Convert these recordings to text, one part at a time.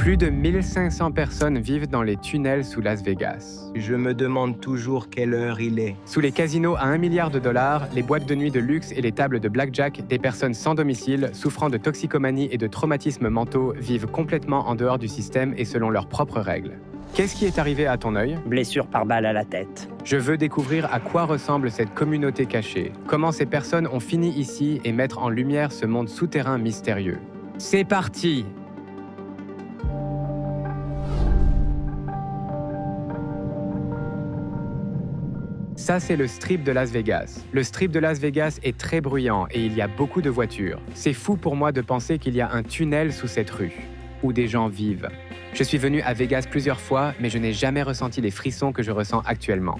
Plus de 1500 personnes vivent dans les tunnels sous Las Vegas. Je me demande toujours quelle heure il est. Sous les casinos à 1 milliard de dollars, les boîtes de nuit de luxe et les tables de blackjack, des personnes sans domicile, souffrant de toxicomanie et de traumatismes mentaux, vivent complètement en dehors du système et selon leurs propres règles. Qu'est-ce qui est arrivé à ton œil? Blessure par balle à la tête. Je veux découvrir à quoi ressemble cette communauté cachée, comment ces personnes ont fini ici et mettre en lumière ce monde souterrain mystérieux. C'est parti! Ça, c'est le strip de Las Vegas. Le strip de Las Vegas est très bruyant et il y a beaucoup de voitures. C'est fou pour moi de penser qu'il y a un tunnel sous cette rue, où des gens vivent. Je suis venu à Vegas plusieurs fois, mais je n'ai jamais ressenti les frissons que je ressens actuellement.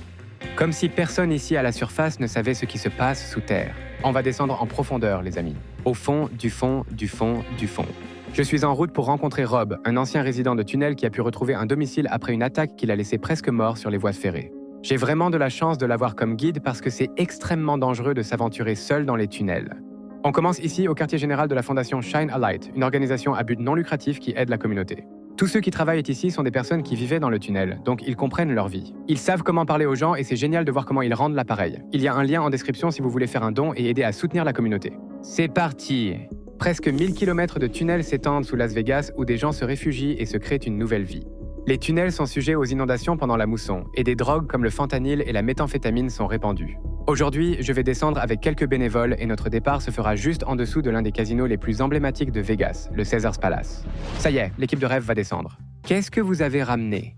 Comme si personne ici à la surface ne savait ce qui se passe sous terre. On va descendre en profondeur, les amis. Au fond, du fond, du fond, du fond. Je suis en route pour rencontrer Rob, un ancien résident de tunnel qui a pu retrouver un domicile après une attaque qui l'a laissé presque mort sur les voies ferrées. J'ai vraiment de la chance de l'avoir comme guide parce que c'est extrêmement dangereux de s'aventurer seul dans les tunnels. On commence ici au quartier général de la fondation Shine a Light, une organisation à but non lucratif qui aide la communauté. Tous ceux qui travaillent ici sont des personnes qui vivaient dans le tunnel, donc ils comprennent leur vie. Ils savent comment parler aux gens et c'est génial de voir comment ils rendent l'appareil. Il y a un lien en description si vous voulez faire un don et aider à soutenir la communauté. C'est parti! Presque 1000 km de tunnels s'étendent sous Las Vegas où des gens se réfugient et se créent une nouvelle vie. Les tunnels sont sujets aux inondations pendant la mousson et des drogues comme le fentanyl et la méthamphétamine sont répandues. Aujourd'hui, je vais descendre avec quelques bénévoles et notre départ se fera juste en dessous de l'un des casinos les plus emblématiques de Vegas, le Caesars Palace. Ça y est, l'équipe de rêve va descendre. Qu'est-ce que vous avez ramené?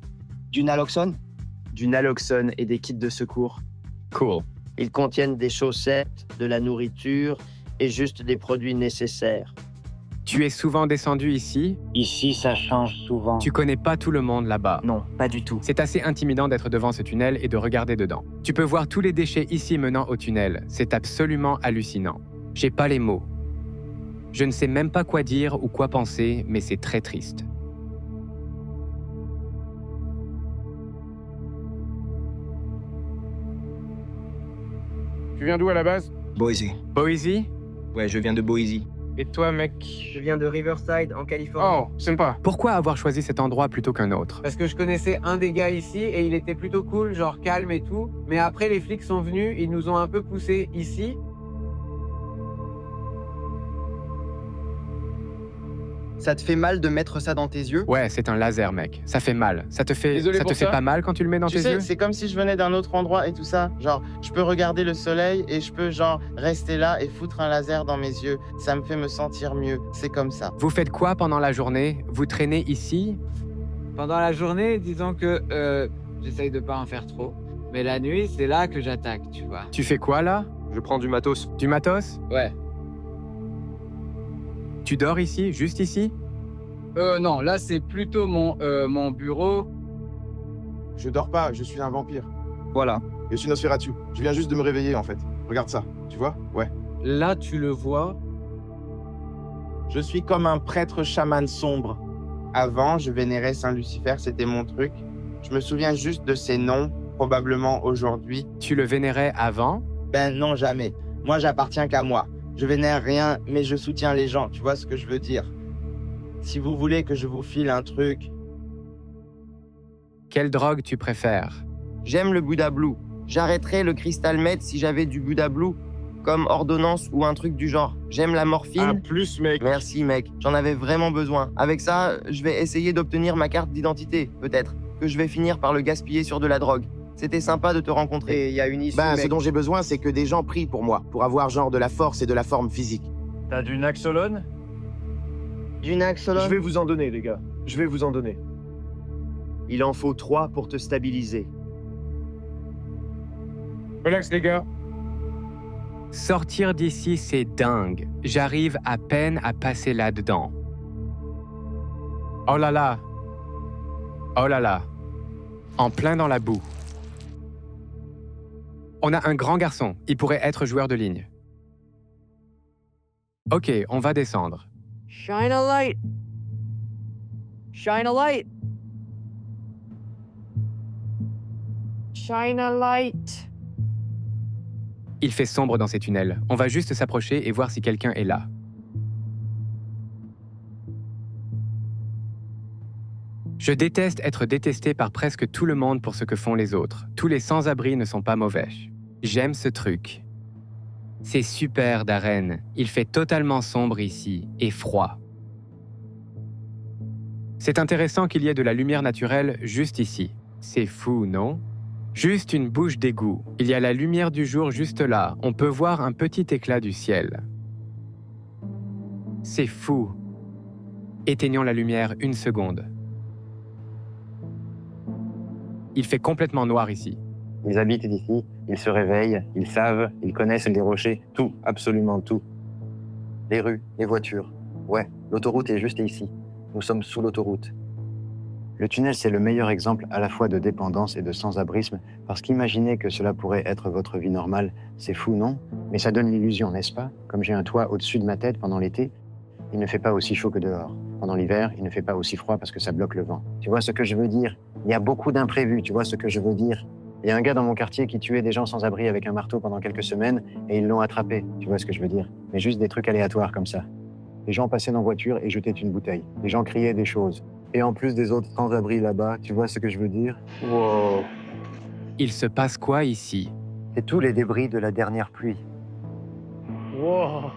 Du naloxone? Du naloxone et des kits de secours. Cool. Ils contiennent des chaussettes, de la nourriture et juste des produits nécessaires. Tu es souvent descendu ici? Ici, ça change souvent. Tu connais pas tout le monde là-bas. Non, pas du tout. C'est assez intimidant d'être devant ce tunnel et de regarder dedans. Tu peux voir tous les déchets ici menant au tunnel. C'est absolument hallucinant. J'ai pas les mots. Je ne sais même pas quoi dire ou quoi penser, mais c'est très triste. Tu viens d'où à la base? Boise. Boise? Ouais, je viens de Boise. Et toi, mec? Je viens de Riverside, en Californie. Oh, sympa. Pourquoi avoir choisi cet endroit plutôt qu'un autre? Parce que je connaissais un des gars ici et il était plutôt cool, genre calme et tout. Mais après, les flics sont venus, ils nous ont un peu poussés ici. Ça te fait mal de mettre ça dans tes yeux? Ouais, c'est un laser, mec. Ça fait mal. Ça te fait Désolé pour ça. pas mal quand tu le mets dans Tu tes sais, yeux? c'est comme si je venais d'un autre endroit et tout ça. Genre, je peux regarder le soleil et je peux, genre, rester là et foutre un laser dans mes yeux. Ça me fait me sentir mieux. C'est comme ça. Vous faites quoi pendant la journée? Vous traînez ici? Pendant la journée, disons que j'essaye de pas en faire trop. Mais la nuit, c'est là que j'attaque, tu vois. Tu fais quoi là? Je prends du matos. Du matos? Ouais. Tu dors ici? Juste ici? Non, là, c'est plutôt mon bureau. Je dors pas, je suis un vampire. Voilà. Je suis Nosferatu. Je viens juste de me réveiller, en fait. Regarde ça, tu vois? Ouais. Là, tu le vois. Je suis comme un prêtre chaman sombre. Avant, je vénérais Saint Lucifer, c'était mon truc. Je me souviens juste de ses noms, probablement aujourd'hui. Tu le vénérais avant? Ben non, jamais. Moi, j'appartiens qu'à moi. Je vénère rien, mais je soutiens les gens, tu vois ce que je veux dire? Si vous voulez que je vous file un truc, Quelle drogue tu préfères? J'aime le Buddha Blue. J'arrêterais le Crystal Meth si j'avais du Buddha Blue, comme ordonnance ou un truc du genre. J'aime la morphine. Un plus, mec. Merci mec, j'en avais vraiment besoin. Avec ça, je vais essayer d'obtenir ma carte d'identité, peut-être, que je vais finir par le gaspiller sur de la drogue. C'était sympa de te rencontrer. Et il y a une issue, Ce mec. dont j'ai besoin, c'est que des gens prient pour moi, pour avoir genre de la force et de la forme physique. T'as du naxolone? Du Naxolone. Je vais vous en donner, les gars. Je vais vous en donner. Il en faut 3 pour te stabiliser. Relax, les gars. Sortir d'ici, c'est dingue. J'arrive à peine à passer là-dedans. Oh là là. Oh là là. En plein dans la boue. On a un grand garçon. Il pourrait être joueur de ligne. Ok, on va descendre. Shine a light. Shine a light. Shine a light. Il fait sombre dans ces tunnels. On va juste s'approcher et voir si quelqu'un est là. Je déteste être détesté par presque tout le monde pour ce que font les autres. Tous les sans-abri ne sont pas mauvais. J'aime ce truc. C'est super, Darren. Il fait totalement sombre ici et froid. C'est intéressant qu'il y ait de la lumière naturelle juste ici. C'est fou, non? Juste une bouche d'égout. Il y a la lumière du jour juste là. On peut voir un petit éclat du ciel. C'est fou. Éteignons la lumière une seconde. Il fait complètement noir ici. Ils habitent ici, ils se réveillent, ils savent, ils connaissent les rochers, tout, absolument tout. Les rues, les voitures. Ouais, l'autoroute est juste ici. Nous sommes sous l'autoroute. Le tunnel, c'est le meilleur exemple à la fois de dépendance et de sans-abrisme, parce qu'imaginez que cela pourrait être votre vie normale, c'est fou, non? Mais ça donne l'illusion, n'est-ce pas? Comme j'ai un toit au-dessus de ma tête pendant l'été, il ne fait pas aussi chaud que dehors. Pendant l'hiver, il ne fait pas aussi froid parce que ça bloque le vent. Tu vois ce que je veux dire? Il y a beaucoup d'imprévus, tu vois ce que je veux dire? Il y a un gars dans mon quartier qui tuait des gens sans abri avec un marteau pendant quelques semaines et ils l'ont attrapé, tu vois ce que je veux dire? Mais juste des trucs aléatoires comme ça. Les gens passaient en voiture et jetaient une bouteille. Les gens criaient des choses. Et en plus des autres sans-abri là-bas, tu vois ce que je veux dire? Wow. Il se passe quoi ici? C'est tous les débris de la dernière pluie. Wow.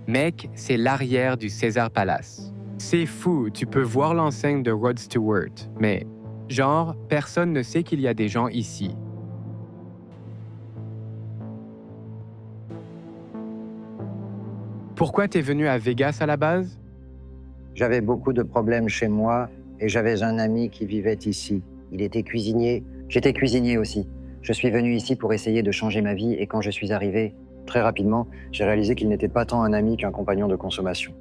Mec, c'est l'arrière du Caesar Palace. C'est fou, tu peux voir l'enseigne de Rod Stewart, mais genre, personne ne sait qu'il y a des gens ici. Pourquoi t'es venu à Vegas à la base? J'avais beaucoup de problèmes chez moi et j'avais un ami qui vivait ici. Il était cuisinier. J'étais cuisinier aussi. Je suis venu ici pour essayer de changer ma vie et quand je suis arrivé, très rapidement, j'ai réalisé qu'il n'était pas tant un ami qu'un compagnon de consommation.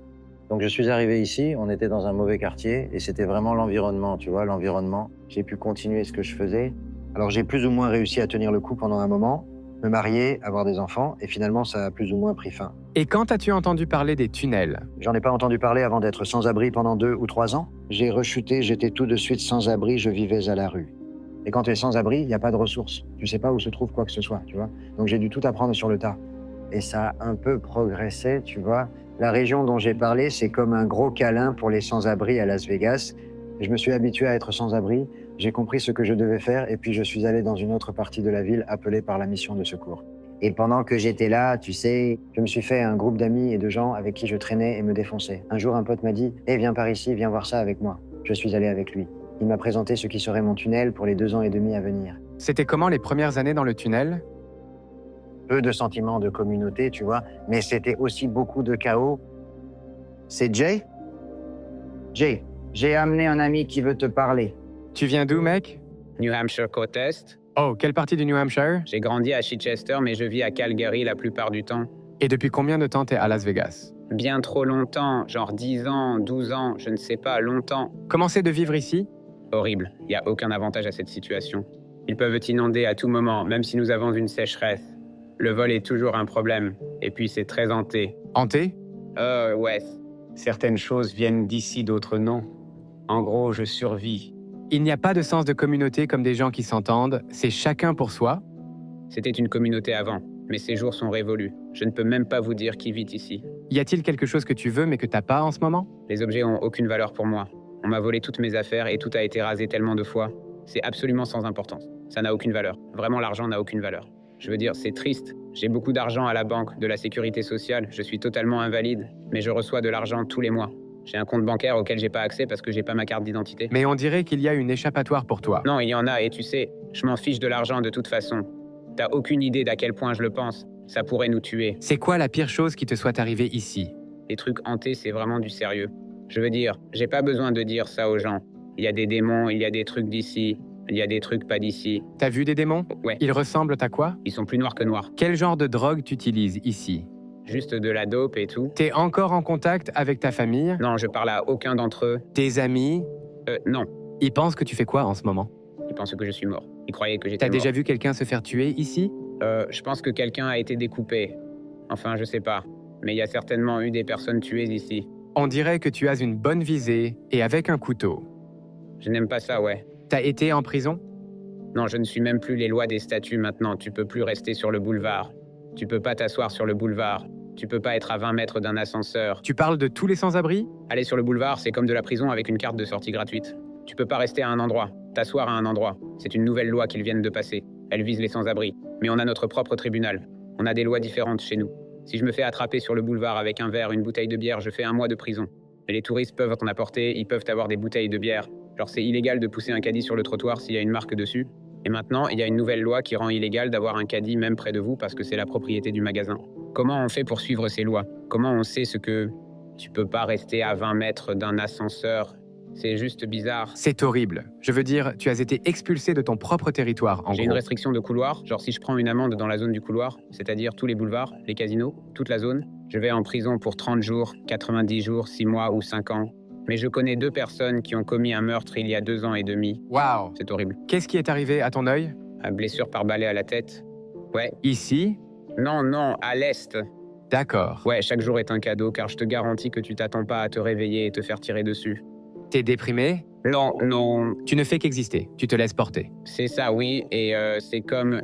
Donc je suis arrivé ici, on était dans un mauvais quartier et c'était vraiment l'environnement, tu vois, l'environnement. J'ai pu continuer ce que je faisais. Alors j'ai plus ou moins réussi à tenir le coup pendant un moment, me marier, avoir des enfants et finalement ça a plus ou moins pris fin. Et quand as-tu entendu parler des tunnels? J'en ai pas entendu parler avant d'être sans-abri pendant 2 ou 3 ans. J'ai rechuté, j'étais tout de suite sans-abri, je vivais à la rue. Et quand tu es sans-abri, il n'y a pas de ressources. Tu sais pas où se trouve quoi que ce soit, tu vois. Donc j'ai dû tout apprendre sur le tas. Et ça a un peu progressé, tu vois. La région dont j'ai parlé, c'est comme un gros câlin pour les sans-abri à Las Vegas. Je me suis habitué à être sans-abri, j'ai compris ce que je devais faire et puis je suis allé dans une autre partie de la ville appelée par la mission de secours. Et pendant que j'étais là, tu sais, je me suis fait un groupe d'amis et de gens avec qui je traînais et me défonçais. Un jour, un pote m'a dit « Hey, viens par ici, viens voir ça avec moi ». Je suis allé avec lui. Il m'a présenté ce qui serait mon tunnel pour les 2 ans et demi à venir. C'était comment les premières années dans le tunnel? Peu de sentiments de communauté, tu vois, mais c'était aussi beaucoup de chaos. C'est Jay? Jay, j'ai amené un ami qui veut te parler. Tu viens d'où, mec? New Hampshire côte Est. Oh, quelle partie du New Hampshire? J'ai grandi à Chichester, mais je vis à Calgary la plupart du temps. Et depuis combien de temps t'es à Las Vegas? Bien trop longtemps, genre 10 ans, 12 ans, je ne sais pas, longtemps. Comment c'est de vivre ici? Horrible, il n'y a aucun avantage à cette situation. Ils peuvent inonder à tout moment, même si nous avons une sécheresse. Le vol est toujours un problème, et puis c'est très hanté. Hanté? Ouais. Certaines choses viennent d'ici, d'autres non. En gros, je survis. Il n'y a pas de sens de communauté comme des gens qui s'entendent, c'est chacun pour soi. C'était une communauté avant, mais ces jours sont révolus. Je ne peux même pas vous dire qui vit ici. Y a-t-il quelque chose que tu veux mais que t'as pas en ce moment? Les objets ont aucune valeur pour moi. On m'a volé toutes mes affaires et tout a été rasé tellement de fois. C'est absolument sans importance. Ça n'a aucune valeur. Vraiment, l'argent n'a aucune valeur. Je veux dire, c'est triste. J'ai beaucoup d'argent à la banque, de la sécurité sociale. Je suis totalement invalide, mais je reçois de l'argent tous les mois. J'ai un compte bancaire auquel j'ai pas accès parce que j'ai pas ma carte d'identité. Mais on dirait qu'il y a une échappatoire pour toi. Non, il y en a et tu sais, je m'en fiche de l'argent de toute façon. T'as aucune idée d'à quel point je le pense. Ça pourrait nous tuer. C'est quoi la pire chose qui te soit arrivée ici? Les trucs hantés, c'est vraiment du sérieux. Je veux dire, j'ai pas besoin de dire ça aux gens. Il y a des démons, il y a des trucs d'ici. Il y a des trucs pas d'ici. T'as vu des démons? Ouais. Ils ressemblent à quoi? Ils sont plus noirs que noirs. Quel genre de drogue t'utilises ici? Juste de la dope et tout. T'es encore en contact avec ta famille? Non, je parle à aucun d'entre eux. Tes amis? Non. Ils pensent que tu fais quoi en ce moment? Ils pensent que je suis mort. Ils croyaient que j'étais mort. T'as déjà vu quelqu'un se faire tuer ici? Je pense que quelqu'un a été découpé. Enfin, je sais pas. Mais il y a certainement eu des personnes tuées ici. On dirait que tu as une bonne visée et avec un couteau. Je n'aime pas ça, ouais. T'as été en prison? Non, je ne suis même plus les lois des statuts maintenant. Tu peux plus rester sur le boulevard. Tu peux pas t'asseoir sur le boulevard. Tu peux pas être à 20 mètres d'un ascenseur. Tu parles de tous les sans-abri? Aller sur le boulevard, c'est comme de la prison avec une carte de sortie gratuite. Tu peux pas rester à un endroit, t'asseoir à un endroit. C'est une nouvelle loi qu'ils viennent de passer. Elle vise les sans-abri. Mais on a notre propre tribunal. On a des lois différentes chez nous. Si je me fais attraper sur le boulevard avec un verre, une bouteille de bière, je fais 1 mois de prison. Et les touristes peuvent en apporter, ils peuvent avoir des bouteilles de bière. Genre c'est illégal de pousser un caddie sur le trottoir s'il y a une marque dessus. Et maintenant, il y a une nouvelle loi qui rend illégal d'avoir un caddie même près de vous parce que c'est la propriété du magasin. Comment on fait pour suivre ces lois? Comment on sait ce que... Tu peux pas rester à 20 mètres d'un ascenseur. C'est juste bizarre. C'est horrible. Je veux dire, tu as été expulsé de ton propre territoire, en J'ai gros. une restriction de couloir. Genre si je prends une amende dans la zone du couloir, c'est-à-dire tous les boulevards, les casinos, toute la zone, je vais en prison pour 30 jours, 90 jours, 6 mois ou 5 ans. Mais je connais 2 personnes qui ont commis un meurtre il y a 2 ans et demi. Waouh! C'est horrible. Qu'est-ce qui est arrivé à ton œil? Blessure par balai à la tête. Ouais. Ici? Non, à l'est. D'accord. Ouais, chaque jour est un cadeau car je te garantis que tu t'attends pas à te réveiller et te faire tirer dessus. T'es déprimé? Non. Tu ne fais qu'exister. Tu te laisses porter. C'est ça, oui. Et c'est comme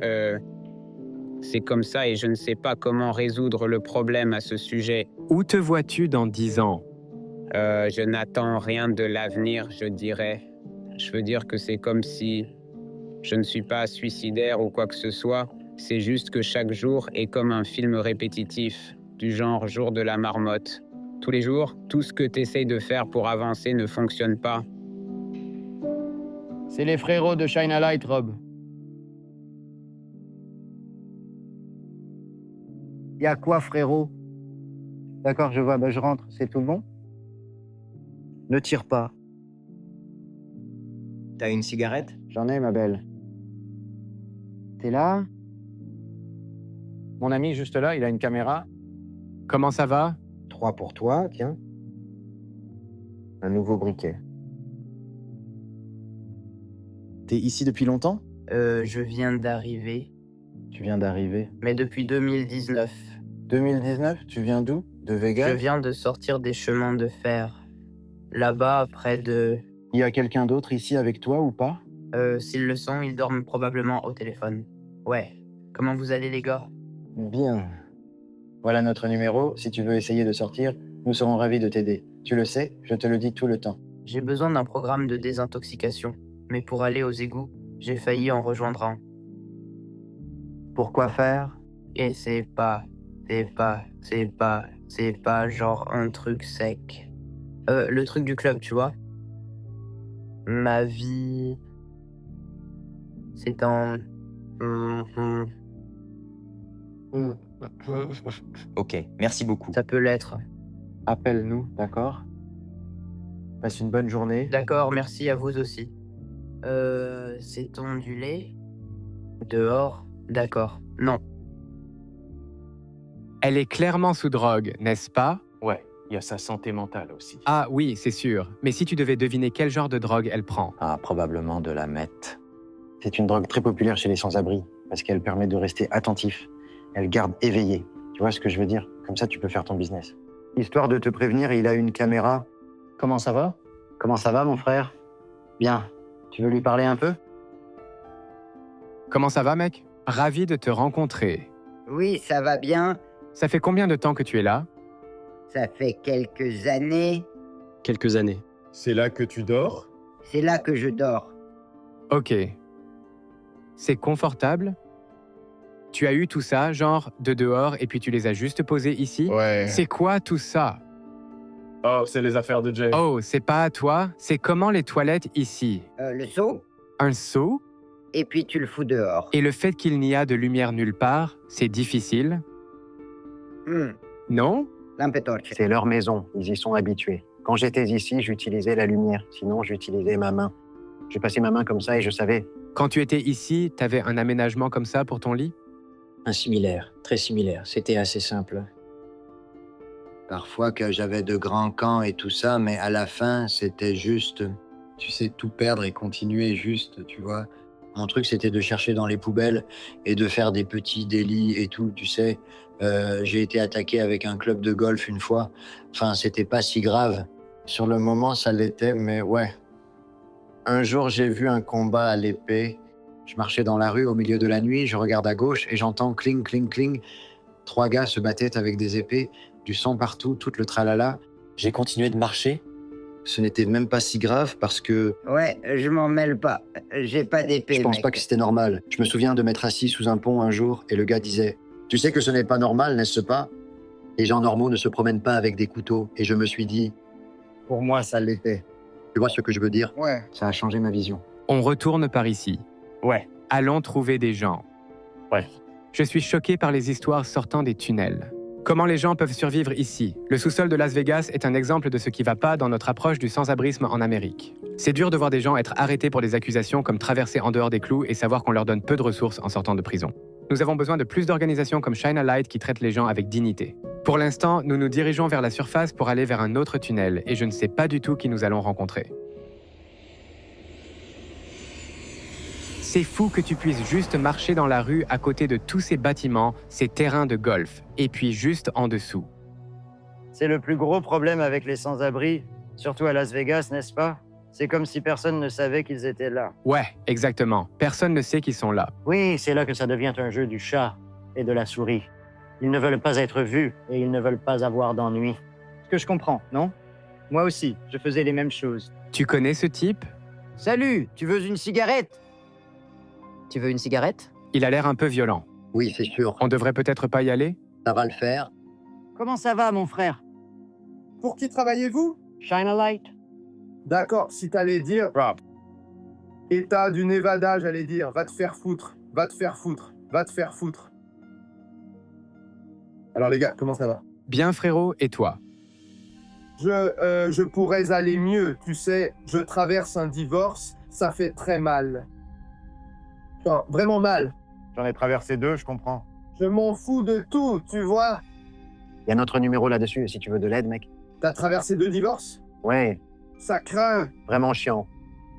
ça et je ne sais pas comment résoudre le problème à ce sujet. Où te vois-tu dans 10 ans? Je n'attends rien de l'avenir, je dirais. Je veux dire que c'est comme si je ne suis pas suicidaire ou quoi que ce soit. C'est juste que chaque jour est comme un film répétitif, du genre jour de la marmotte. Tous les jours, tout ce que tu essayes de faire pour avancer ne fonctionne pas. C'est les frérots de Shine a Light, Rob. Y a quoi, frérot? D'accord, je vois, je rentre. C'est tout bon? Ne tire pas. T'as une cigarette? J'en ai, ma belle. T'es là? Mon ami, juste là, il a une caméra. Comment ça va? 3 pour toi, tiens. Un nouveau briquet. T'es ici depuis longtemps? Je viens d'arriver, Tu viens d'arriver. mais depuis 2019. 2019, tu viens d'où? De Vegas? Je viens de sortir des chemins de fer. Là-bas, près de... Il y a quelqu'un d'autre ici avec toi ou pas? S'ils le sont, ils dorment probablement au téléphone. Ouais. Comment vous allez, les gars? Bien. Voilà notre numéro. Si tu veux essayer de sortir, nous serons ravis de t'aider. Tu le sais, je te le dis tout le temps. J'ai besoin d'un programme de désintoxication. Mais pour aller aux égouts, j'ai failli en rejoindre un. Pourquoi faire? Et c'est pas genre un truc sec. Le truc du club, tu vois. Ma vie... C'est en... Ok, merci beaucoup. Ça peut l'être. Appelle-nous, d'accord? Passe une bonne journée. D'accord, merci à vous aussi. C'est ondulé? Dehors? D'accord. Non. Elle est clairement sous drogue, n'est-ce pas? Ouais, il y a sa santé mentale aussi. Ah oui, c'est sûr. Mais si tu devais deviner quel genre de drogue elle prend? Ah, probablement de la meth. C'est une drogue très populaire chez les sans-abri, parce qu'elle permet de rester attentif. Elle garde éveillé. Tu vois ce que je veux dire? Comme ça, tu peux faire ton business. Histoire de te prévenir, il a une caméra. Comment ça va? Comment ça va, mon frère? Bien. Tu veux lui parler un peu? Comment ça va, mec? Ravi de te rencontrer. Oui, ça va bien. Ça fait combien de temps que tu es là? Ça fait quelques années. Quelques années. C'est là que tu dors? C'est là que je dors. Ok. C'est confortable? Tu as eu tout ça, genre, de dehors, et puis tu les as juste posés ici? Ouais. C'est quoi tout ça? Oh, c'est les affaires de Jay. Oh, c'est pas à toi? C'est comment les toilettes ici? Le seau, Un seau? et puis tu le fous dehors. Et le fait qu'il n'y a de lumière nulle part, c'est difficile? Non? Lampetorche. C'est leur maison, ils y sont habitués. Quand j'étais ici, j'utilisais la lumière. Sinon, j'utilisais ma main. Je passais ma main comme ça et je savais. Quand tu étais ici, t'avais un aménagement comme ça pour ton lit? Un similaire, très similaire. C'était assez simple. Parfois que j'avais de grands camps et tout ça, mais à la fin, c'était juste, tu sais, tout perdre et continuer juste, tu vois. Mon truc, c'était de chercher dans les poubelles et de faire des petits délits et tout, tu sais. J'ai été attaqué avec un club de golf une fois. Enfin, c'était pas si grave. Sur le moment, ça l'était, mais ouais. Un jour, j'ai vu un combat à l'épée. Je marchais dans la rue au milieu de la nuit, je regarde à gauche et j'entends cling, cling, cling. 3 gars se battaient avec des épées, du sang partout, tout le tralala. J'ai continué de marcher ce n'était même pas si grave parce que Ouais, je m'en mêle pas. J'ai pas d'épée, je pense mec. pas que c'était normal. Je me souviens de m'être assis sous un pont un jour et le gars disait « Tu sais que ce n'est pas normal, n'est-ce pas? Les gens normaux ne se promènent pas avec des couteaux. » Et je me suis dit « Pour moi, ça l'était. » Tu vois ce que je veux dire? Ouais. Ça a changé ma vision. On retourne par ici. Ouais. Allons trouver des gens. Ouais. Je suis choqué par les histoires sortant des tunnels. Comment les gens peuvent survivre ici? Le sous-sol de Las Vegas est un exemple de ce qui va pas dans notre approche du sans-abrisme en Amérique. C'est dur de voir des gens être arrêtés pour des accusations comme traverser en dehors des clous et savoir qu'on leur donne peu de ressources en sortant de prison. Nous avons besoin de plus d'organisations comme Shine a Light qui traitent les gens avec dignité. Pour l'instant, nous nous dirigeons vers la surface pour aller vers un autre tunnel et je ne sais pas du tout qui nous allons rencontrer. C'est fou que tu puisses juste marcher dans la rue à côté de tous ces bâtiments, ces terrains de golf, et puis juste en dessous. C'est le plus gros problème avec les sans-abri, surtout à Las Vegas, n'est-ce pas? C'est comme si personne ne savait qu'ils étaient là. Ouais, exactement. Personne ne sait qu'ils sont là. Oui, c'est là que ça devient un jeu du chat et de la souris. Ils ne veulent pas être vus et ils ne veulent pas avoir d'ennui. Ce que je comprends, non? Moi aussi, je faisais les mêmes choses. Tu connais ce type? Salut, tu veux une cigarette? Tu veux une cigarette? Il a l'air un peu violent. Oui, c'est sûr. On devrait peut-être pas y aller? Ça va le faire. Comment ça va, mon frère? Pour qui travaillez-vous? Shine a light. D'accord, si t'allais dire... Rob. État du Nevada, j'allais dire. Va te faire foutre. Va te faire foutre. Va te faire foutre. Alors les gars, comment ça va? Bien frérot, et toi? Je pourrais aller mieux, tu sais. Je traverse un divorce, ça fait très mal. Enfin, vraiment mal. J'en ai traversé 2, je comprends. Je m'en fous de tout, tu vois. Il y a notre numéro là-dessus, si tu veux de l'aide, mec. T'as traversé 2 divorces? Ouais, Ça craint. vraiment chiant.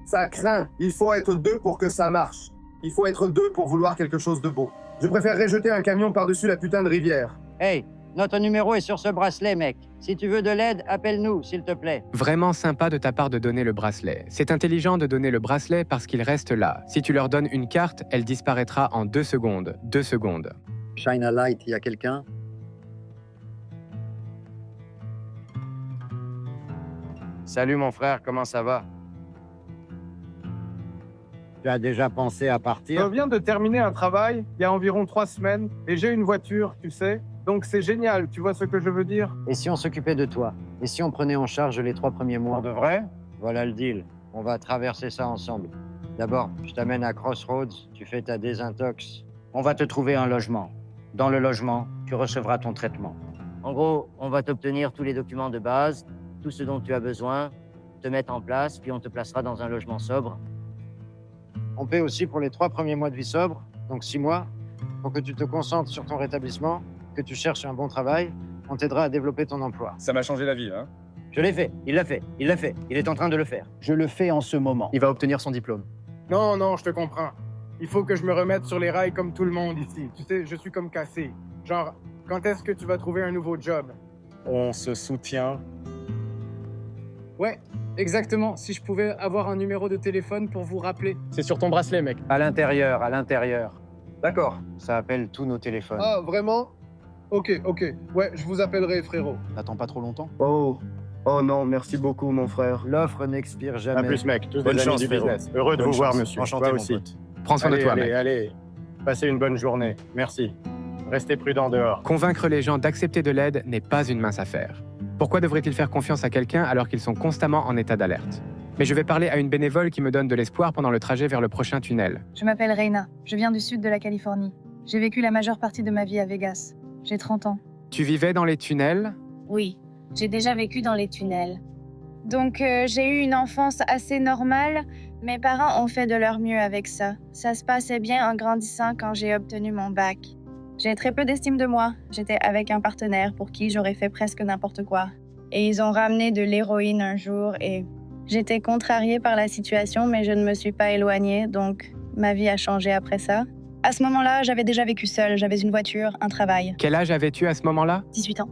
Ça craint. Il faut être 2 pour que ça marche. Il faut être 2 pour vouloir quelque chose de beau. Je préférerais jeter un camion par-dessus la putain de rivière. Hey, notre numéro est sur ce bracelet, mec. Si tu veux de l'aide, appelle-nous, s'il te plaît. Vraiment sympa de ta part de donner le bracelet. C'est intelligent de donner le bracelet parce qu'il reste là. Si tu leur donnes une carte, elle disparaîtra en 2 secondes. 2 secondes. Shine a light, il y a quelqu'un? Salut, mon frère, comment ça va? Tu as déjà pensé à Je partir? viens de terminer un travail il y a environ 3 semaines et j'ai une voiture, tu sais. Donc c'est génial, tu vois ce que je veux dire? Et si on s'occupait de toi? Et si on prenait en charge les 3 premiers mois? De vrai? Voilà le deal. On va traverser ça ensemble. D'abord, je t'amène à Crossroads, tu fais ta désintox. On va te trouver un logement. Dans le logement, tu recevras ton traitement. En gros, on va t'obtenir tous les documents de base, tout ce dont tu as besoin, te mettre en place, puis on te placera dans un logement sobre. On paie aussi pour les 3 premiers mois de vie sobre, donc 6 mois, pour que tu te concentres sur ton rétablissement, que tu cherches un bon travail, on t'aidera à développer ton emploi. Ça m'a changé la vie, hein. Je l'ai fait, il l'a fait, il l'a fait, il est en train de le faire. Je le fais en ce moment. Il va obtenir son diplôme. Non, non, je te comprends. Il faut que je me remette sur les rails comme tout le monde ici. Tu sais, je suis comme cassé. Genre, quand est-ce que tu vas trouver un nouveau job? On se soutient. Ouais, exactement. Si je pouvais avoir un numéro de téléphone pour vous rappeler. C'est sur ton bracelet, mec. À l'intérieur, à l'intérieur. D'accord. Ça appelle tous nos téléphones. Ah, vraiment? Ok, ok. Ouais, je vous appellerai, frérot. T'attends pas trop longtemps? Oh, oh non, merci beaucoup, mon frère. L'offre n'expire jamais. À plus, mec. Tous Bonne des amis chance, du frérot. business. Heureux de Bonne vous voir, chance. monsieur. Enchanté, Toi mon aussi. pote. Prends soin de toi, mec. Allez. Passez une bonne journée. Merci. Restez prudents dehors. Convaincre les gens d'accepter de l'aide n'est pas une mince affaire. Pourquoi devraient-ils faire confiance à quelqu'un alors qu'ils sont constamment en état d'alerte? Mais je vais parler à une bénévole qui me donne de l'espoir pendant le trajet vers le prochain tunnel. Je m'appelle Reina. Je viens du sud de la Californie. J'ai vécu la majeure partie de ma vie à Vegas. J'ai 30 ans. Tu vivais dans les tunnels? Oui, j'ai déjà vécu dans les tunnels. Donc, j'ai eu une enfance assez normale. Mes parents ont fait de leur mieux avec ça. Ça se passait bien en grandissant quand j'ai obtenu mon bac. J'ai très peu d'estime de moi. J'étais avec un partenaire pour qui j'aurais fait presque n'importe quoi. Et ils ont ramené de l'héroïne un jour et j'étais contrariée par la situation, mais je ne me suis pas éloignée, donc ma vie a changé après ça. À ce moment-là, j'avais déjà vécu seule. J'avais une voiture, un travail. Quel âge avais-tu à ce moment-là? 18 ans.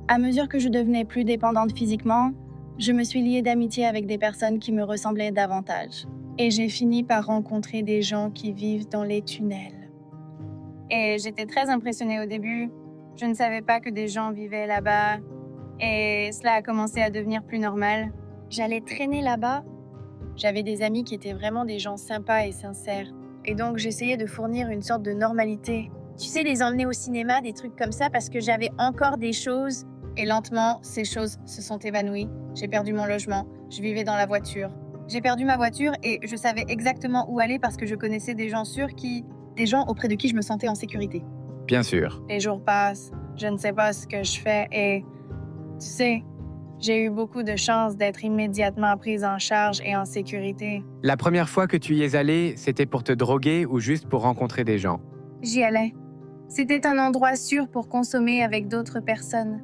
À mesure que je devenais plus dépendante physiquement, je me suis liée d'amitié avec des personnes qui me ressemblaient davantage. Et j'ai fini par rencontrer des gens qui vivent dans les tunnels. Et j'étais très impressionnée au début. Je ne savais pas que des gens vivaient là-bas. Et cela a commencé à devenir plus normal. J'allais traîner là-bas. J'avais des amis qui étaient vraiment des gens sympas et sincères. Et donc, j'essayais de fournir une sorte de normalité. Tu sais, les emmener au cinéma, des trucs comme ça, parce que j'avais encore des choses. Et lentement, ces choses se sont évanouies. J'ai perdu mon logement. Je vivais dans la voiture. J'ai perdu ma voiture et je savais exactement où aller parce que je connaissais des gens sûrs des gens auprès de qui je me sentais en sécurité. Bien sûr. Les jours passent, je ne sais pas ce que je fais et, tu sais, j'ai eu beaucoup de chance d'être immédiatement prise en charge et en sécurité. La première fois que tu y es allé, c'était pour te droguer ou juste pour rencontrer des gens? J'y allais. C'était un endroit sûr pour consommer avec d'autres personnes.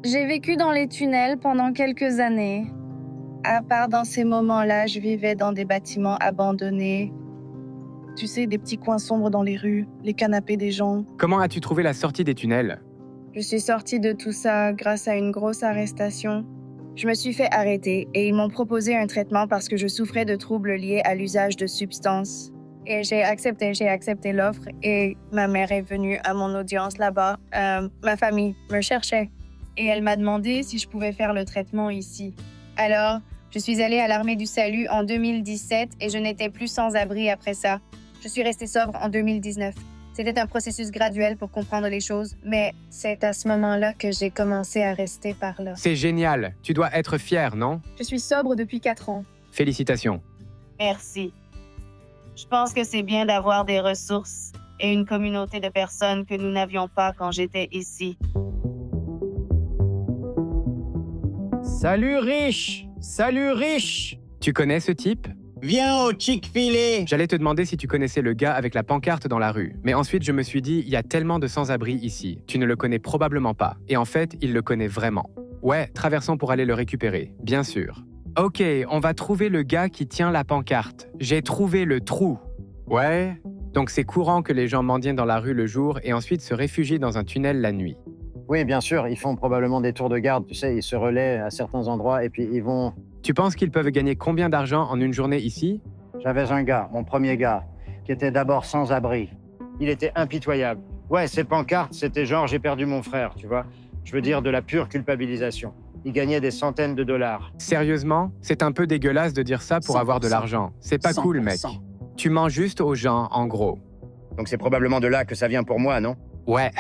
J'ai vécu dans les tunnels pendant quelques années. À part dans ces moments-là, je vivais dans des bâtiments abandonnés. Tu sais, des petits coins sombres dans les rues, les canapés des gens. Comment as-tu trouvé la sortie des tunnels? Je suis sortie de tout ça grâce à une grosse arrestation. Je me suis fait arrêter et ils m'ont proposé un traitement parce que je souffrais de troubles liés à l'usage de substances. Et j'ai accepté l'offre et ma mère est venue à mon audience là-bas. Ma famille me cherchait et elle m'a demandé si je pouvais faire le traitement ici. Alors, je suis allée à l'Armée du Salut en 2017 et je n'étais plus sans abri après ça. Je suis restée sobre en 2019. C'était un processus graduel pour comprendre les choses, mais c'est à ce moment-là que j'ai commencé à rester par là. C'est génial. Tu dois être fier, non? Je suis sobre depuis 4 ans. Félicitations. Merci. Je pense que c'est bien d'avoir des ressources et une communauté de personnes que nous n'avions pas quand j'étais ici. Salut riche! Salut riche! Tu connais ce type? Viens au Chick-fil-A! J'allais te demander si tu connaissais le gars avec la pancarte dans la rue. Mais ensuite, je me suis dit, il y a tellement de sans-abri ici. Tu ne le connais probablement pas. Et en fait, il le connaît vraiment. Ouais, traversons pour aller le récupérer, bien sûr. Ok, on va trouver le gars qui tient la pancarte. J'ai trouvé le trou. Ouais? Donc c'est courant que les gens mendient dans la rue le jour et ensuite se réfugient dans un tunnel la nuit. Oui, bien sûr, ils font probablement des tours de garde, tu sais, ils se relaient à certains endroits et puis ils vont... Tu penses qu'ils peuvent gagner combien d'argent en une journée ici? J'avais un gars, mon premier gars, qui était d'abord sans abri. Il était impitoyable. Ouais, ces pancartes, c'était genre « j'ai perdu mon frère », tu vois. Je veux dire de la pure culpabilisation. Il gagnait des centaines de dollars. Sérieusement? C'est un peu dégueulasse de dire ça pour 100%. avoir de l'argent. C'est pas cool, mec. Tu mens juste aux gens, en gros. Donc c'est probablement de là que ça vient pour moi, non? Ouais.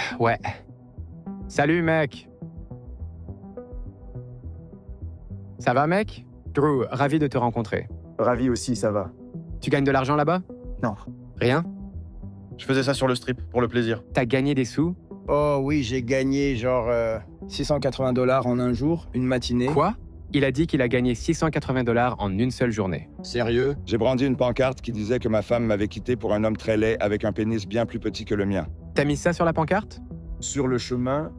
Salut, mec. Ça va, mec? Drew, ravi de te rencontrer. Ravi aussi, ça va. Tu gagnes de l'argent là-bas? Non. Rien? Je faisais ça sur le strip, pour le plaisir. T'as gagné des sous? Oh oui, j'ai gagné genre $680 en un jour, une matinée. Quoi? Il a dit qu'il a gagné $680 en une seule journée. Sérieux? J'ai brandi une pancarte qui disait que ma femme m'avait quitté pour un homme très laid avec un pénis bien plus petit que le mien. T'as mis ça sur la pancarte? Sur le chemin,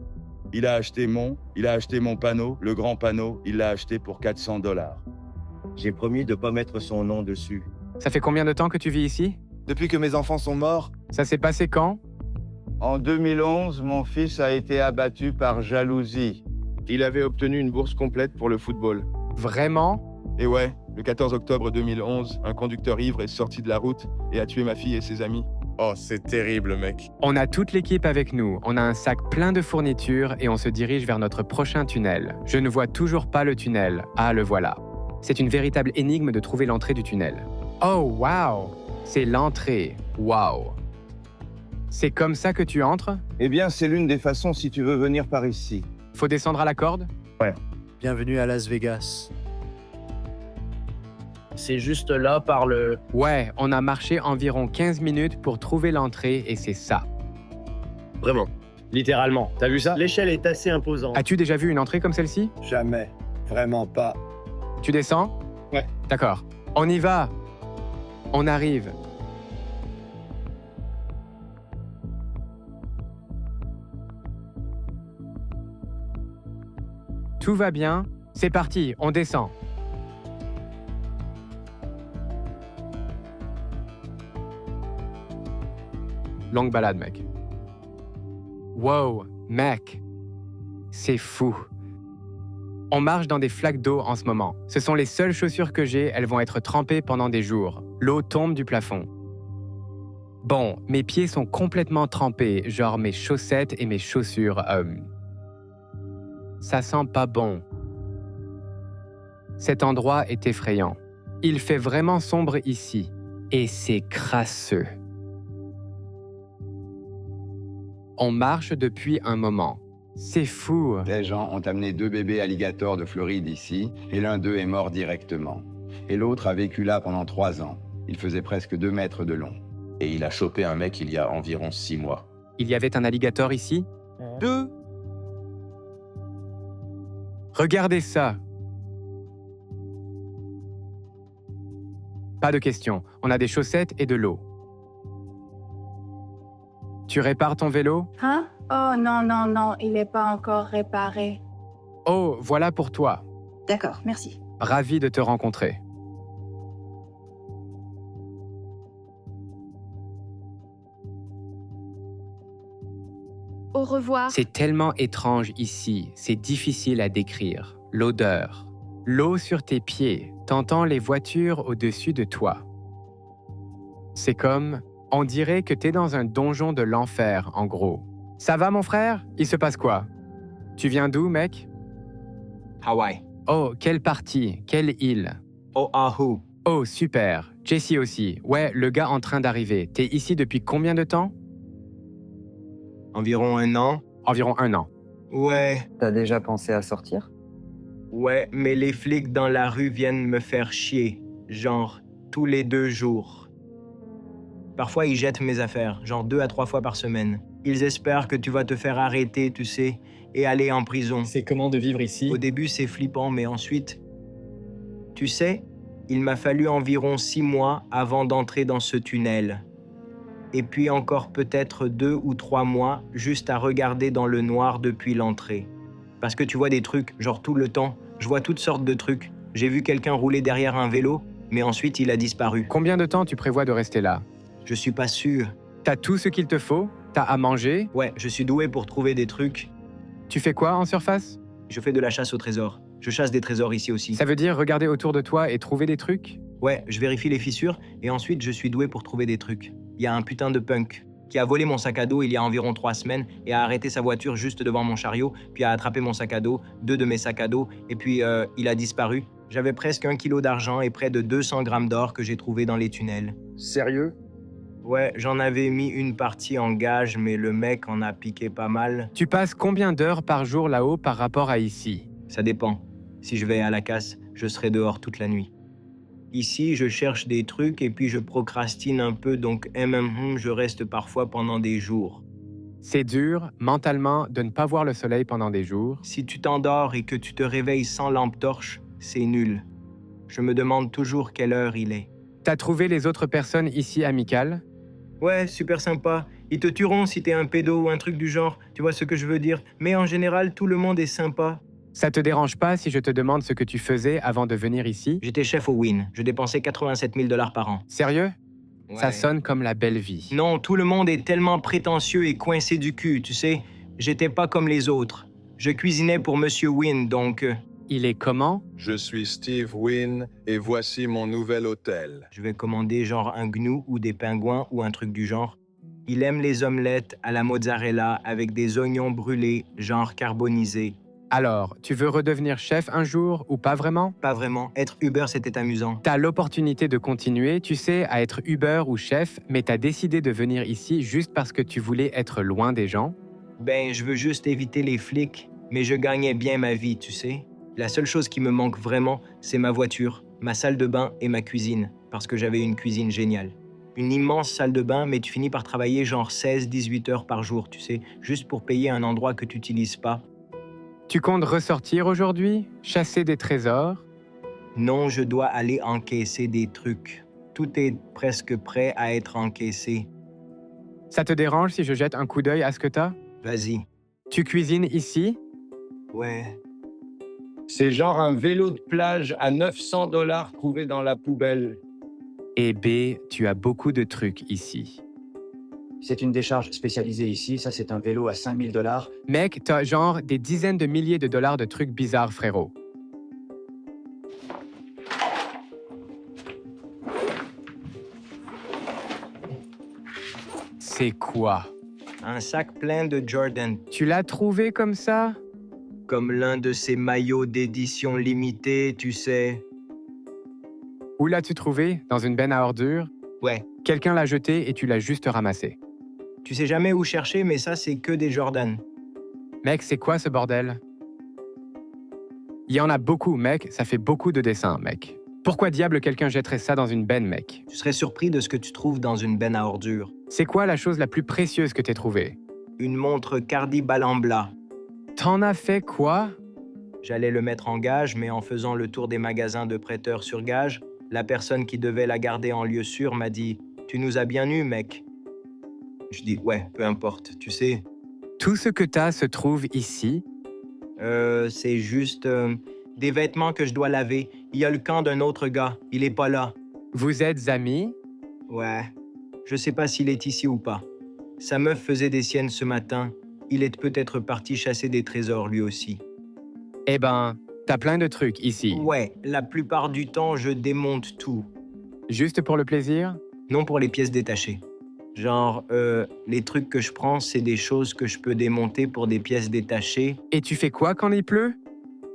il a acheté mon panneau, le grand panneau, il l'a acheté pour $400. J'ai promis de pas mettre son nom dessus. Ça fait combien de temps que tu vis ici? Depuis que mes enfants sont morts. Ça s'est passé quand? En 2011, mon fils a été abattu par jalousie. Il avait obtenu une bourse complète pour le football. Vraiment? Et ouais, le 14 octobre 2011, un conducteur ivre est sorti de la route et a tué ma fille et ses amis. Oh, c'est terrible, mec. On a toute l'équipe avec nous. On a un sac plein de fournitures et on se dirige vers notre prochain tunnel. Je ne vois toujours pas le tunnel. Ah, le voilà. C'est une véritable énigme de trouver l'entrée du tunnel. Oh, wow! C'est l'entrée. Wow! C'est comme ça que tu entres? Eh bien, c'est l'une des façons si tu veux venir par ici. Faut descendre à la corde? Ouais. Bienvenue à Las Vegas. C'est juste là par le... Ouais, on a marché environ 15 minutes pour trouver l'entrée et c'est ça. Vraiment. Littéralement. T'as vu ça? L'échelle est assez imposante. As-tu déjà vu une entrée comme celle-ci? Jamais. Vraiment pas. Tu descends? Ouais. D'accord. On y va. On arrive. Tout va bien. C'est parti, on descend. Longue balade, mec. Wow, mec. C'est fou. On marche dans des flaques d'eau en ce moment. Ce sont les seules chaussures que j'ai, elles vont être trempées pendant des jours. L'eau tombe du plafond. Bon, mes pieds sont complètement trempés, genre mes chaussettes et mes chaussures. Ça sent pas bon. Cet endroit est effrayant. Il fait vraiment sombre ici. Et c'est crasseux. On marche depuis un moment. C'est fou. Des gens ont amené 2 bébés alligators de Floride ici, et l'un d'eux est mort directement. Et l'autre a vécu là pendant 3 ans. Il faisait presque 2 mètres de long. Et il a chopé un mec il y a environ 6 mois. Il y avait un alligator ici? 2. Regardez ça. Pas de questions. On a des chaussettes et de l'eau. Tu répares ton vélo? Hein? Oh non, non, non, il n'est pas encore réparé. Oh, voilà pour toi. D'accord, merci. Ravi de te rencontrer. Au revoir. C'est tellement étrange ici, c'est difficile à décrire. L'odeur. L'eau sur tes pieds, t'entends les voitures au-dessus de toi. C'est comme, on dirait que t'es dans un donjon de l'enfer, en gros. Ça va, mon frère? Il se passe quoi? Tu viens d'où, mec? Hawaï. Oh, quelle partie? Quelle île? Oahu. Oh, super. Jesse aussi. Ouais, le gars en train d'arriver. T'es ici depuis combien de temps? Environ 1 an. Environ 1 an. Ouais. T'as déjà pensé à sortir? Ouais, mais les flics dans la rue viennent me faire chier. Genre, tous les 2 jours. Parfois, ils jettent mes affaires, genre 2 à 3 fois par semaine. Ils espèrent que tu vas te faire arrêter, tu sais, et aller en prison. C'est comment de vivre ici? Au début, c'est flippant, mais ensuite... Tu sais, il m'a fallu environ 6 mois avant d'entrer dans ce tunnel. Et puis encore peut-être 2 ou 3 mois juste à regarder dans le noir depuis l'entrée. Parce que tu vois des trucs, genre tout le temps. Je vois toutes sortes de trucs. J'ai vu quelqu'un rouler derrière un vélo, mais ensuite il a disparu. Combien de temps tu prévois de rester là? Je suis pas sûr. T'as tout ce qu'il te faut? T'as à manger? Ouais, je suis doué pour trouver des trucs. Tu fais quoi en surface? Je fais de la chasse au trésor. Je chasse des trésors ici aussi. Ça veut dire regarder autour de toi et trouver des trucs? Ouais, je vérifie les fissures et ensuite je suis doué pour trouver des trucs. Il y a un putain de punk qui a volé mon sac à dos il y a environ 3 semaines et a arrêté sa voiture juste devant mon chariot, puis a attrapé mon sac à dos, 2 de mes sacs à dos, et puis il a disparu. J'avais presque 1 kilo d'argent et près de 200 grammes d'or que j'ai trouvé dans les tunnels. Sérieux? Ouais, j'en avais mis une partie en gage, mais le mec en a piqué pas mal. Tu passes combien d'heures par jour là-haut par rapport à ici? Ça dépend. Si je vais à la casse, je serai dehors toute la nuit. Ici, je cherche des trucs et puis je procrastine un peu, donc je reste parfois pendant des jours. C'est dur, mentalement, de ne pas voir le soleil pendant des jours. Si tu t'endors et que tu te réveilles sans lampe torche, c'est nul. Je me demande toujours quelle heure il est. T'as trouvé les autres personnes ici amicales? Ouais, super sympa. Ils te tueront si t'es un pédo ou un truc du genre, tu vois ce que je veux dire. Mais en général, tout le monde est sympa. Ça te dérange pas si je te demande ce que tu faisais avant de venir ici? J'étais chef au Wynn. Je dépensais 87 000 $ par an. Sérieux? Ouais. Ça sonne comme la belle vie. Non, tout le monde est tellement prétentieux et coincé du cul, tu sais. J'étais pas comme les autres. Je cuisinais pour Monsieur Wynn, donc... Il est comment? Je suis Steve Wynn et voici mon nouvel hôtel. Je vais commander genre un gnou ou des pingouins ou un truc du genre. Il aime les omelettes à la mozzarella avec des oignons brûlés, genre carbonisés. Alors, tu veux redevenir chef un jour ou pas vraiment? Pas vraiment. Être Uber, c'était amusant. T'as l'opportunité de continuer, tu sais, à être Uber ou chef, mais t'as décidé de venir ici juste parce que tu voulais être loin des gens? Ben, je veux juste éviter les flics, mais je gagnais bien ma vie, tu sais. La seule chose qui me manque vraiment, c'est ma voiture, ma salle de bain et ma cuisine, parce que j'avais une cuisine géniale. Une immense salle de bain, mais tu finis par travailler genre 16-18 heures par jour, tu sais, juste pour payer un endroit que tu n'utilises pas. Tu comptes ressortir aujourd'hui? Chasser des trésors? Non, je dois aller encaisser des trucs. Tout est presque prêt à être encaissé. Ça te dérange si je jette un coup d'œil à ce que t'as? Vas-y. Tu cuisines ici? Ouais. C'est genre un vélo de plage à 900 $ trouvé dans la poubelle. Et B, tu as beaucoup de trucs ici. C'est une décharge spécialisée ici. Ça, c'est un vélo à 5000 $. Mec, t'as genre des dizaines de milliers de dollars de trucs bizarres, frérot. C'est quoi? Un sac plein de Jordan. Tu l'as trouvé comme ça? Comme l'un de ces maillots d'édition limitée, tu sais. Où l'as-tu trouvé? Dans une benne à ordures? Ouais. Quelqu'un l'a jeté et tu l'as juste ramassé. Tu sais jamais où chercher, mais ça, c'est que des Jordan. Mec, c'est quoi ce bordel? Il y en a beaucoup, mec. Ça fait beaucoup de dessins, mec. Pourquoi diable quelqu'un jetterait ça dans une benne, mec? Tu serais surpris de ce que tu trouves dans une benne à ordures. C'est quoi la chose la plus précieuse que t'aies trouvée? Une montre Cardi Balambla. T'en as fait quoi? J'allais le mettre en gage, mais en faisant le tour des magasins de prêteurs sur gage, la personne qui devait la garder en lieu sûr m'a dit « Tu nous as bien eu, mec ». Je dis « Ouais, peu importe, tu sais. » Tout ce que t'as se trouve ici? C'est juste des vêtements que je dois laver. Il y a le camp d'un autre gars, il est pas là. Vous êtes amis? Ouais. Je sais pas s'il est ici ou pas. Sa meuf faisait des siennes ce matin. Il est peut-être parti chasser des trésors lui aussi. Eh ben, t'as plein de trucs ici. Ouais, la plupart du temps, je démonte tout. Juste pour le plaisir? Non pour les pièces détachées. Genre, les trucs que je prends, c'est des choses que je peux démonter pour des pièces détachées. Et tu fais quoi quand il pleut?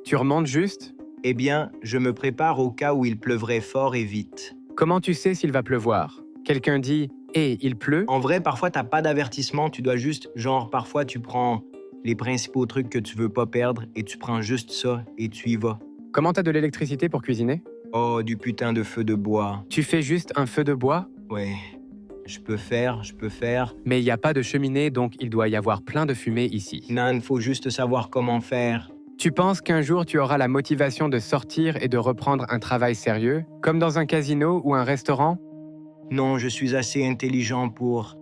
Tu remontes juste? Eh bien, je me prépare au cas où il pleuvrait fort et vite. Comment tu sais s'il va pleuvoir? Quelqu'un dit « Hé, il pleut ?» En vrai, parfois, t'as pas d'avertissement. Tu dois juste, genre, parfois, tu prends les principaux trucs que tu veux pas perdre et tu prends juste ça et tu y vas. Comment t'as de l'électricité pour cuisiner? Oh, du putain de feu de bois. Tu fais juste un feu de bois? Ouais. Je peux faire. Mais il n'y a pas de cheminée, donc il doit y avoir plein de fumée ici. Nan, faut juste savoir comment faire. Tu penses qu'un jour tu auras la motivation de sortir et de reprendre un travail sérieux, comme dans un casino ou un restaurant? Non, je suis assez intelligent pour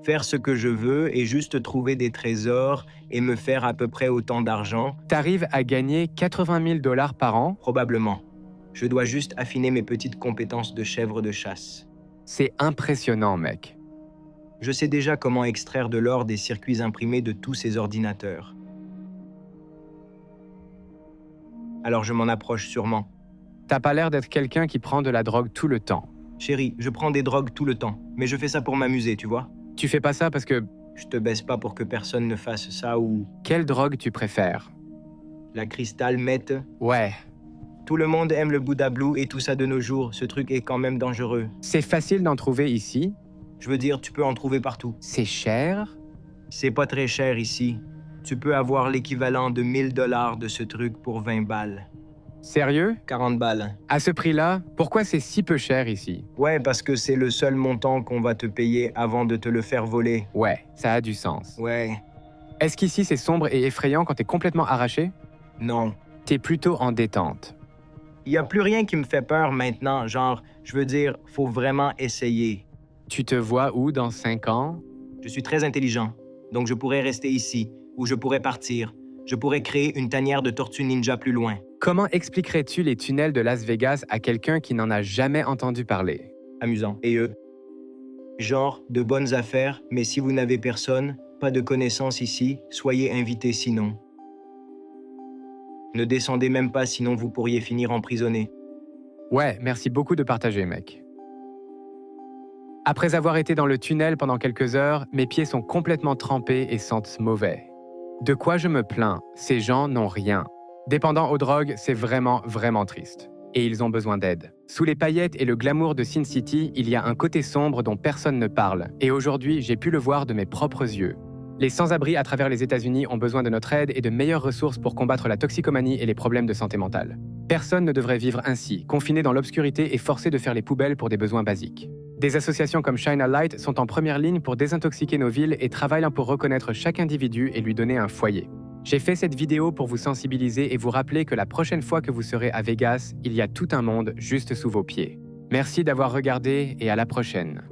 faire ce que je veux et juste trouver des trésors et me faire à peu près autant d'argent. T'arrives à gagner 80 000 $ par an? Probablement. Je dois juste affiner mes petites compétences de chèvre de chasse. C'est impressionnant, mec. Je sais déjà comment extraire de l'or des circuits imprimés de tous ces ordinateurs. Alors je m'en approche sûrement. T'as pas l'air d'être quelqu'un qui prend de la drogue tout le temps. Chérie, je prends des drogues tout le temps, mais je fais ça pour m'amuser, tu vois. Tu fais pas ça parce que... Je te baisse pas pour que personne ne fasse ça ou... Quelle drogue tu préfères? La cristal meth. Ouais. Tout le monde aime le Buddha Blue et tout ça de nos jours. Ce truc est quand même dangereux. C'est facile d'en trouver ici? Je veux dire, tu peux en trouver partout. C'est cher? C'est pas très cher ici. Tu peux avoir l'équivalent de 1000 $ de ce truc pour 20 balles. Sérieux? 40 balles. À ce prix-là, pourquoi c'est si peu cher ici? Ouais, parce que c'est le seul montant qu'on va te payer avant de te le faire voler. Ouais, ça a du sens. Ouais. Est-ce qu'ici c'est sombre et effrayant quand t'es complètement arraché? Non. T'es plutôt en détente. Il y a plus rien qui me fait peur maintenant, genre, je veux dire, faut vraiment essayer. Tu te vois où dans 5 ans? Je suis très intelligent, donc je pourrais rester ici, ou je pourrais partir. Je pourrais créer une tanière de tortues ninja plus loin. Comment expliquerais-tu les tunnels de Las Vegas à quelqu'un qui n'en a jamais entendu parler? Amusant. Et eux? Genre, de bonnes affaires, mais si vous n'avez personne, pas de connaissances ici, soyez invités sinon. Ne descendez même pas, sinon vous pourriez finir emprisonné. Ouais, merci beaucoup de partager, mec. Après avoir été dans le tunnel pendant quelques heures, mes pieds sont complètement trempés et sentent mauvais. De quoi je me plains? Ces gens n'ont rien. Dépendants aux drogues, c'est vraiment, vraiment triste. Et ils ont besoin d'aide. Sous les paillettes et le glamour de Sin City, il y a un côté sombre dont personne ne parle. Et aujourd'hui, j'ai pu le voir de mes propres yeux. Les sans-abri à travers les États-Unis ont besoin de notre aide et de meilleures ressources pour combattre la toxicomanie et les problèmes de santé mentale. Personne ne devrait vivre ainsi, confiné dans l'obscurité et forcé de faire les poubelles pour des besoins basiques. Des associations comme Shine a Light sont en première ligne pour désintoxiquer nos villes et travaillent pour reconnaître chaque individu et lui donner un foyer. J'ai fait cette vidéo pour vous sensibiliser et vous rappeler que la prochaine fois que vous serez à Vegas, il y a tout un monde juste sous vos pieds. Merci d'avoir regardé et à la prochaine.